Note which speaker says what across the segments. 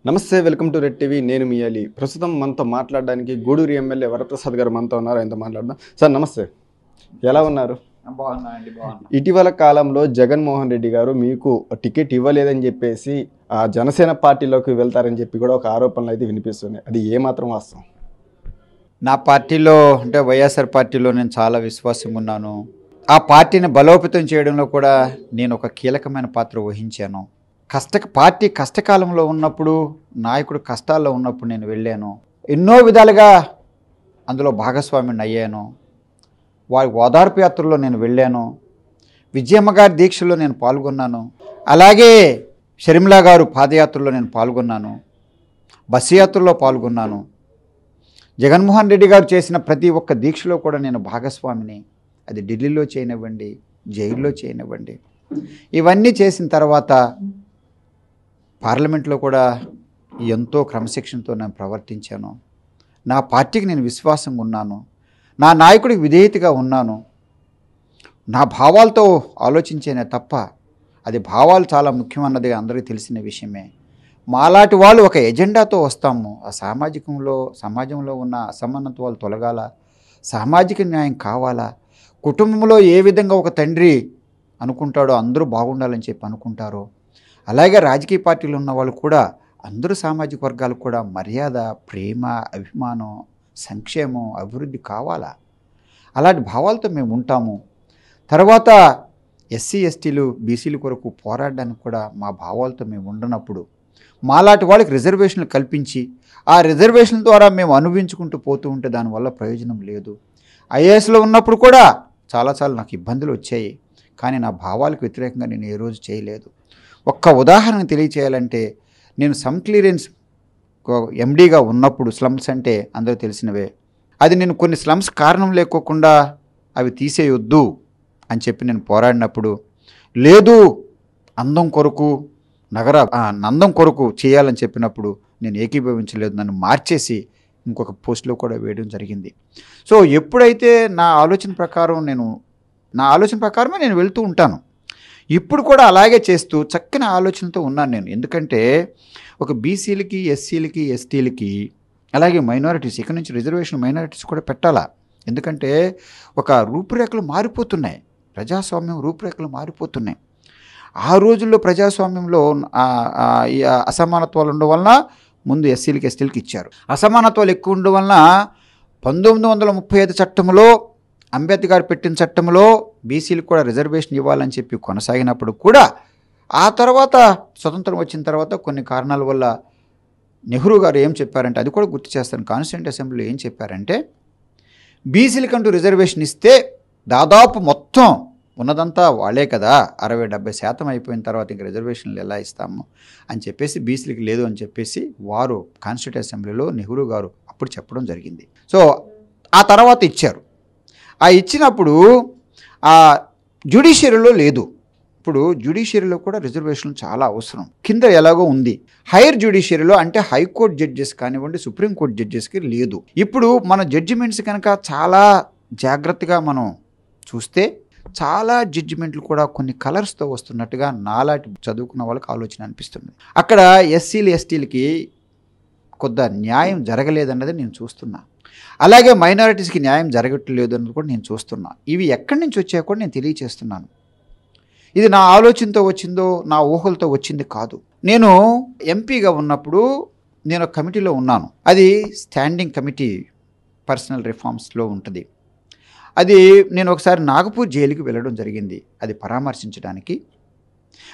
Speaker 1: నమస్తే, welcome to red TV. నేను మీ అలీ. ప్రస్తుతం మనతో మాట్లాడడానికి గూడూరు ఎమ్మెల్యే వరప్రసాద్ గారు మనతో ఉన్నారు. ఆయనతో మాట్లాడదాం. సార్ నమస్తే, ఎలా ఉన్నారు?
Speaker 2: బాగున్నా.
Speaker 1: ఇటీవల కాలంలో జగన్మోహన్ రెడ్డి గారు మీకు టికెట్ ఇవ్వలేదని చెప్పేసి ఆ జనసేన పార్టీలోకి వెళ్తారని చెప్పి కూడా ఒక ఆరోపణలు అయితే వినిపిస్తున్నాయి. అది ఏమాత్రం వాస్తవం?
Speaker 2: నా పార్టీలో అంటే వైఎస్ఆర్ పార్టీలో నేను చాలా విశ్వాసం ఉన్నాను. ఆ పార్టీని బలోపేతం చేయడంలో కూడా నేను ఒక కీలకమైన పాత్ర వహించాను. పార్టీ కష్టకాలంలో ఉన్నప్పుడు, నాయకుడు కష్టాల్లో ఉన్నప్పుడు నేను వెళ్ళాను. ఎన్నో విధాలుగా అందులో భాగస్వామిని అయ్యాను. వారి ఓదార్పు యాత్రలో నేను వెళ్ళాను. విజయమ్మ గారి దీక్షలో నేను పాల్గొన్నాను. అలాగే షర్మిలా గారు పాదయాత్రలో నేను పాల్గొన్నాను. బస్సు యాత్రలో పాల్గొన్నాను. జగన్మోహన్ రెడ్డి గారు చేసిన ప్రతి ఒక్క దీక్షలో కూడా నేను భాగస్వామిని. అది ఢిల్లీలో చేయనివ్వండి, జైల్లో చేయనివ్వండి. ఇవన్నీ చేసిన తర్వాత పార్లమెంట్లో కూడా ఎంతో క్రమశిక్షణతో నేను ప్రవర్తించాను. నా పార్టీకి నేను విశ్వాసంగా ఉన్నాను. నా నాయకుడికి విధేయతగా ఉన్నాను. నా భావాలతో ఆలోచించేనే తప్ప, అది భావాలు చాలా ముఖ్యమన్నది అందరికీ తెలిసిన విషయమే. మాలాంటి వాళ్ళు ఒక ఎజెండాతో వస్తాము. ఆ సమాజంలో ఉన్న అసమానత్వాలు తొలగాల, సామాజిక న్యాయం కావాలా, కుటుంబంలో ఏ విధంగా ఒక తండ్రి అనుకుంటాడో అందరూ బాగుండాలని చెప్పి అనుకుంటారో, అలాగే రాజకీయ పార్టీలు ఉన్న వాళ్ళు కూడా అందరూ సామాజిక వర్గాలకు కూడా మర్యాద, ప్రేమ, అభిమానం, సంక్షేమం, అభివృద్ధి కావాలా. అలాంటి భావాలతో మేము ఉంటాము. తర్వాత ఎస్సీ ఎస్టీలు బీసీల కొరకు పోరాడడానికి కూడా మా భావాలతో మేము ఉండనప్పుడు మాలాంటి వాళ్ళకి రిజర్వేషన్లు కల్పించి ఆ రిజర్వేషన్ల ద్వారా మేము అనుభవించుకుంటూ పోతూ ఉంటే దానివల్ల ప్రయోజనం లేదు. ఐఏఎస్లో ఉన్నప్పుడు కూడా చాలాసార్లు నాకు ఇబ్బందులు వచ్చాయి. కానీ నా భావాలకు వ్యతిరేకంగా నేను ఏ రోజు చేయలేదు. ఒక్క ఉదాహరణ తెలియచేయాలంటే, నేను సమ్ క్లియరెన్స్ ఎండీగా ఉన్నప్పుడు స్లమ్స్ అంటే అందరూ తెలిసినవే. అది నేను కొన్ని స్లమ్స్ కారణం లేకోకుండా అవి తీసేయొద్దు అని చెప్పి నేను పోరాడినప్పుడు, లేదు అందం కొరకు నందం కొరకు చేయాలని చెప్పినప్పుడు నేను ఏకీభవించలేదు. నన్ను మార్చేసి ఇంకొక పోస్టులో కూడా వేయడం జరిగింది. సో ఎప్పుడైతే నా ఆలోచన ప్రకారమే నేను వెళ్తూ ఉంటాను. ఇప్పుడు కూడా అలాగే చేస్తూ చక్కని ఆలోచనతో ఉన్నాను నేను. ఎందుకంటే ఒక బీసీలకి, ఎస్సీలకి, ఎస్టీలకి, అలాగే మైనారిటీస్, ఇక్కడ నుంచి రిజర్వేషన్ మైనారిటీస్ కూడా పెట్టాలా. ఎందుకంటే ఒక రూపురేఖలు మారిపోతున్నాయి, ప్రజాస్వామ్యం రూపురేఖలు మారిపోతున్నాయి. ఆ రోజుల్లో ప్రజాస్వామ్యంలో ఈ అసమానత్వాలు ఉండడం వలన ముందు ఎస్సీలకి, ఎస్టీలకి ఇచ్చారు. అసమానత్వాలు ఎక్కువ ఉండడం వలన 1935 చట్టంలో, అంబేద్కర్ పెట్టిన చట్టంలో బీసీలకు కూడా రిజర్వేషన్ ఇవ్వాలని చెప్పి కొనసాగినప్పుడు కూడా ఆ తర్వాత స్వతంత్రం వచ్చిన తర్వాత కొన్ని కారణాల వల్ల నెహ్రూ గారు ఏం చెప్పారంటే, అది కూడా గుర్తు చేస్తాను, కాన్స్టిట్యూంట్ అసెంబ్లీలో ఏం చెప్పారంటే, బీసీలకంటూ రిజర్వేషన్ ఇస్తే దాదాపు మొత్తం ఉన్నదంతా వాళ్ళే కదా, 60-70% అయిపోయిన తర్వాత ఇంక రిజర్వేషన్లు ఎలా ఇస్తాము అని చెప్పేసి బీసీలకి లేదు అని చెప్పేసి వారు కాన్స్టిట్యూంట్ అసెంబ్లీలో నెహ్రూ గారు అప్పుడు చెప్పడం జరిగింది. సో ఆ తర్వాత ఇచ్చారు. ఆ ఇచ్చినప్పుడు ఆ జ్యుడిషియరీలో లేదు. ఇప్పుడు జ్యుడిషియరీలో కూడా రిజర్వేషన్లు చాలా అవసరం. కింద ఎలాగో ఉంది. హైయర్ జ్యుడిషియరీలో అంటే హైకోర్టు జడ్జెస్ కానివ్వండి, సుప్రీంకోర్టు జడ్జెస్కి లేదు. ఇప్పుడు మన జడ్జిమెంట్స్ కనుక చాలా జాగ్రత్తగా మనం చూస్తే చాలా జడ్జిమెంట్లు కూడా కొన్ని కలర్స్తో వస్తున్నట్టుగా నాలాంటి చదువుకున్న వాళ్ళకి ఆలోచన అనిపిస్తుంది. అక్కడ ఎస్సీలు, ఎస్టీలకి కొద్ద న్యాయం జరగలేదన్నది నేను చూస్తున్నా. అలాగే మైనారిటీస్కి న్యాయం జరగట్లేదు అన్నది కూడా నేను చూస్తున్నా. ఇవి ఎక్కడి నుంచి వచ్చాయో కూడా నేను తెలియచేస్తున్నాను. ఇది నా ఆలోచనతో వచ్చిందో, నా ఊహలతో వచ్చింది కాదు. నేను ఎంపీగా ఉన్నప్పుడు నేను ఒక కమిటీలో ఉన్నాను. అది స్టాండింగ్ కమిటీ పర్సనల్ రిఫార్మ్స్లో ఉంటుంది. అది నేను ఒకసారి నాగపూర్ జైలుకి వెళ్ళడం జరిగింది. అది పరామర్శించడానికి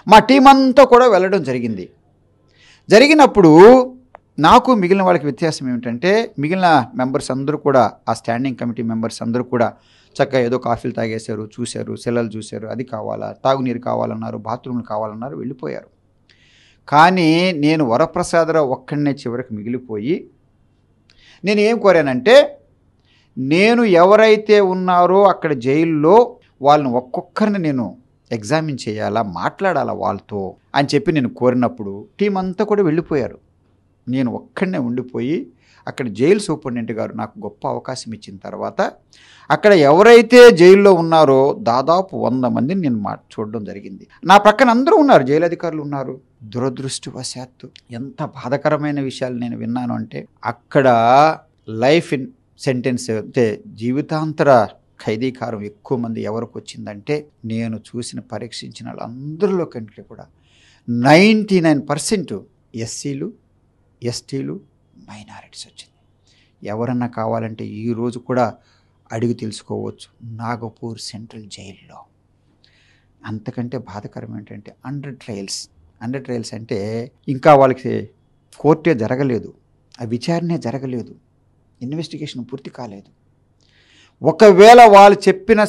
Speaker 2: మా టీం అంతా కూడా వెళ్ళడం జరిగినప్పుడు నాకు మిగిలిన వాళ్ళకి వ్యత్యాసం ఏమిటంటే, మిగిలిన మెంబర్స్ అందరూ కూడా, ఆ స్టాండింగ్ కమిటీ మెంబర్స్ అందరూ కూడా చక్కగా ఏదో కాఫీలు తాగేశారు, చూశారు, సెలలు చూశారు, అది కావాలా, తాగునీరు కావాలన్నారు, బాత్రూమ్లు కావాలన్నారు, వెళ్ళిపోయారు. కానీ నేను వరప్రసాదరావు ఒక్కడనే చివరికి మిగిలిపోయి నేను ఏం కోరానంటే, నేను ఎవరైతే ఉన్నారో అక్కడ జైల్లో వాళ్ళని ఒక్కొక్కరిని నేను ఎగ్జామిన్ చేయాలా, మాట్లాడాలా వాళ్ళతో అని చెప్పి నేను కోరినప్పుడు టీం అంతా కూడా వెళ్ళిపోయారు. నేను ఒక్కడనే ఉండిపోయి అక్కడ జైలు సూపరింటెండెంట్ గారు నాకు గొప్ప అవకాశం ఇచ్చిన తర్వాత అక్కడ ఎవరైతే జైల్లో ఉన్నారో దాదాపు 100 మందిని నేను చూడడం జరిగింది. నా పక్కన అందరూ ఉన్నారు, జైలు అధికారులు ఉన్నారు, దురదృష్టవశాత్తు ఎంత బాధాకరమైన విషయాలు నేను విన్నాను అంటే, అక్కడ లైఫ్ ఇన్ సెంటెన్స్ అంటే జీవితాంతర ఖైదీకారం ఎక్కువ మంది ఎవరికి వచ్చిందంటే, నేను చూసిన పరీక్షించిన వాళ్ళందరిలో కంటే కూడా 99% ఎస్సీలు, ఎస్టీలు, మైనారిటీస్ వచ్చింది. ఎవరన్నా కావాలంటే ఈరోజు కూడా అడిగి తెలుసుకోవచ్చు నాగపూర్ సెంట్రల్ జైల్లో. అంతకంటే బాధాకరం ఏంటంటే అండర్ ట్రయల్స్ అంటే ఇంకా వాళ్ళకి కోర్టే జరగలేదు, ఆ విచారణే జరగలేదు, ఇన్వెస్టిగేషన్ పూర్తి కాలేదు. ఒకవేళ వాళ్ళు చెప్పిన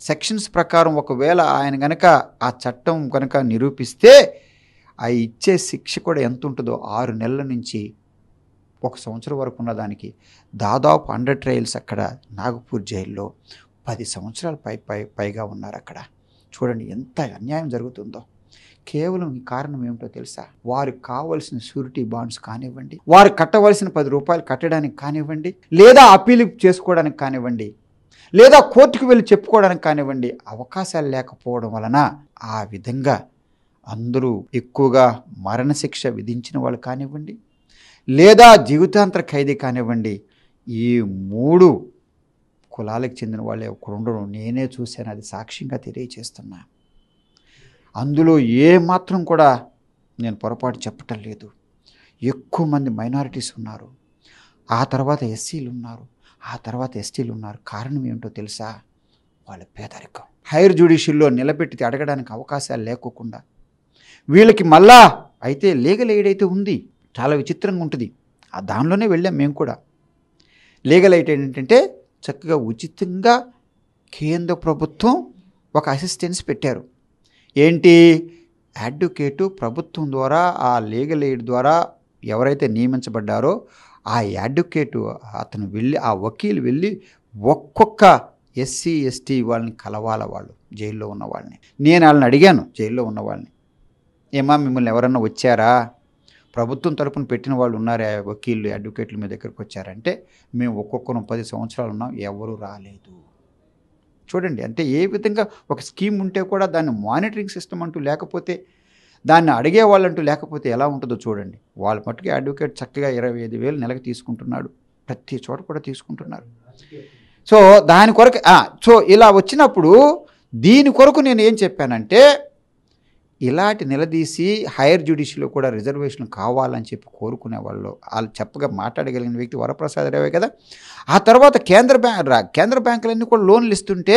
Speaker 2: సెక్షన్స్ ప్రకారం ఒకవేళ ఆయన కనుక ఆ చట్టం కనుక నిరూపిస్తే ఆ ఇచ్చే శిక్ష కూడా ఎంత ఉంటుందో 6 నెలల నుంచి 1 సంవత్సరం వరకు ఉన్నదానికి దాదాపు అండర్ ట్రయల్స్ అక్కడ నాగపూర్ జైల్లో 10 సంవత్సరాల పైగా ఉన్నారు అక్కడ. చూడండి ఎంత అన్యాయం జరుగుతుందో. కేవలం ఈ కారణం ఏమిటో తెలుసా? వారికి కావలసిన షూరిటీ బాండ్స్ కానివ్వండి, వారు కట్టవలసిన 10 రూపాయలు కట్టడానికి కానివ్వండి, లేదా అప్పీల్ చేసుకోవడానికి కానివ్వండి, లేదా కోర్టుకు వెళ్ళి చెప్పుకోవడానికి కానివ్వండి, అవకాశాలు లేకపోవడం వలన ఆ విధంగా అందరూ ఎక్కువగా మరణశిక్ష విధించిన వాళ్ళు కానివ్వండి, లేదా జీవితాంతర ఖైదీ కానివ్వండి, ఈ 3 కులాలకు చెందిన వాళ్ళే ఒకరు నేనే చూశాను, అది సాక్ష్యంగా తెలియచేస్తున్నా. అందులో ఏ మాత్రం కూడా నేను పొరపాటు చెప్పటం లేదు. ఎక్కువ మంది మైనారిటీస్ ఉన్నారు, ఆ తర్వాత ఎస్సీలు ఉన్నారు, ఆ తర్వాత ఎస్టీలు ఉన్నారు. కారణం ఏమిటో తెలుసా? వాళ్ళ పేదరికం. హైయర్ జ్యుడిషియల్లో నిలబెట్టి అడగడానికి అవకాశాలు లేకోకుండా వీళ్ళకి మళ్ళా అయితే లీగల్ ఎయిడ్ అయితే ఉంది, చాలా విచిత్రంగా ఉంటుంది. ఆ దానిలోనే వెళ్ళాం మేము కూడా. లీగల్ ఎయిడ్ ఏంటంటే చక్కగా ఉచితంగా కేంద్ర ప్రభుత్వం ఒక అసిస్టెన్స్ పెట్టారు. ఏంటి? అడ్వకేటు ప్రభుత్వం ద్వారా ఆ లీగల్ ఎయిడ్ ద్వారా ఎవరైతే నియమించబడ్డారో ఆ అడ్వకేటు అతను వెళ్ళి, ఆ వకీలు వెళ్ళి ఒక్కొక్క ఎస్సీ ఎస్టీ వాళ్ళని కలవాల, వాళ్ళు జైల్లో ఉన్న వాళ్ళని. నేను వాళ్ళని అడిగాను, జైల్లో ఉన్న వాళ్ళని, ఏమా మిమ్మల్ని ఎవరన్నా వచ్చారా, ప్రభుత్వం తరపున పెట్టిన వాళ్ళు ఉన్నారా, వకీళ్ళు అడ్వకేట్లు మీ దగ్గరకు వచ్చారంటే మేము ఒక్కొక్కరు 10 సంవత్సరాలు ఉన్నాం, ఎవరు రాలేదు. చూడండి, అంటే ఏ విధంగా ఒక స్కీమ్ ఉంటే కూడా దాన్ని మానిటరింగ్ సిస్టమ్ అంటూ లేకపోతే, దాన్ని అడిగే వాళ్ళంటూ లేకపోతే ఎలా ఉంటుందో చూడండి. వాళ్ళ మట్టుకు అడ్వకేట్ చక్కగా 25,000 నెలకు తీసుకుంటున్నాడు, ప్రతి చోట కూడా తీసుకుంటున్నారు. సో దాని కొరకు సో ఇలా వచ్చినప్పుడు దీని కొరకు నేను ఏం చెప్పానంటే, ఇలాంటి నిలదీసి హైయర్ జ్యుడిషియల్లో కూడా రిజర్వేషన్ కావాలని చెప్పి కోరుకునే వాళ్ళు చెప్పగా మాట్లాడగలిగిన వ్యక్తి వరప్రసాద్ రావే కదా. ఆ తర్వాత కేంద్ర బ్యాంకులన్నీ కూడా లోన్లు ఇస్తుంటే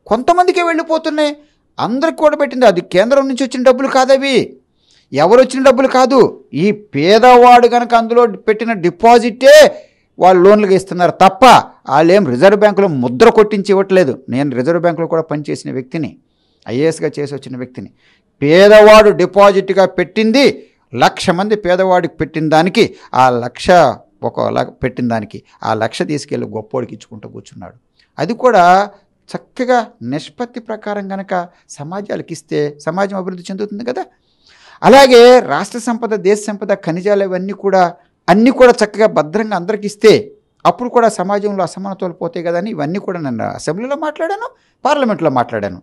Speaker 2: కొంతమందికే వెళ్ళిపోతున్నాయి, అందరికి కూడా పెట్టింది. అది కేంద్రం నుంచి వచ్చిన డబ్బులు కాదు, అవి ఎవరు వచ్చిన డబ్బులు కాదు. ఈ పేదవాడు కనుక అందులో పెట్టిన డిపాజిటే వాళ్ళు లోన్లుగా ఇస్తున్నారు తప్ప వాళ్ళు ఏం రిజర్వ్ బ్యాంకులో ముద్ర కొట్టించి ఇవ్వట్లేదు. నేను రిజర్వ్ బ్యాంకులో కూడా పనిచేసిన వ్యక్తిని, ఐఏఎస్గా చేసి వచ్చిన వ్యక్తిని. పేదవాడు డిపాజిట్గా పెట్టింది 1,00,000 మంది పేదవాడికి పెట్టిన దానికి ఆ 1,00,000 పెట్టిన దానికి ఆ 1,00,000 తీసుకెళ్ళి గొప్పోడికి ఇచ్చుకుంటూ కూర్చున్నాడు. అది కూడా చక్కగా నిష్పత్తి ప్రకారం కనుక సమాజాలకు ఇస్తే సమాజం అభివృద్ధి చెందుతుంది కదా. అలాగే రాష్ట్ర సంపద, దేశ సంపద, ఖనిజాలు ఇవన్నీ కూడా అన్నీ కూడా చక్కగా భద్రంగా అందరికి ఇస్తే అప్పుడు కూడా సమాజంలో అసమానతలు పోతాయి కదా అని ఇవన్నీ కూడా నేను అసెంబ్లీలో మాట్లాడాను, పార్లమెంట్లో మాట్లాడాను.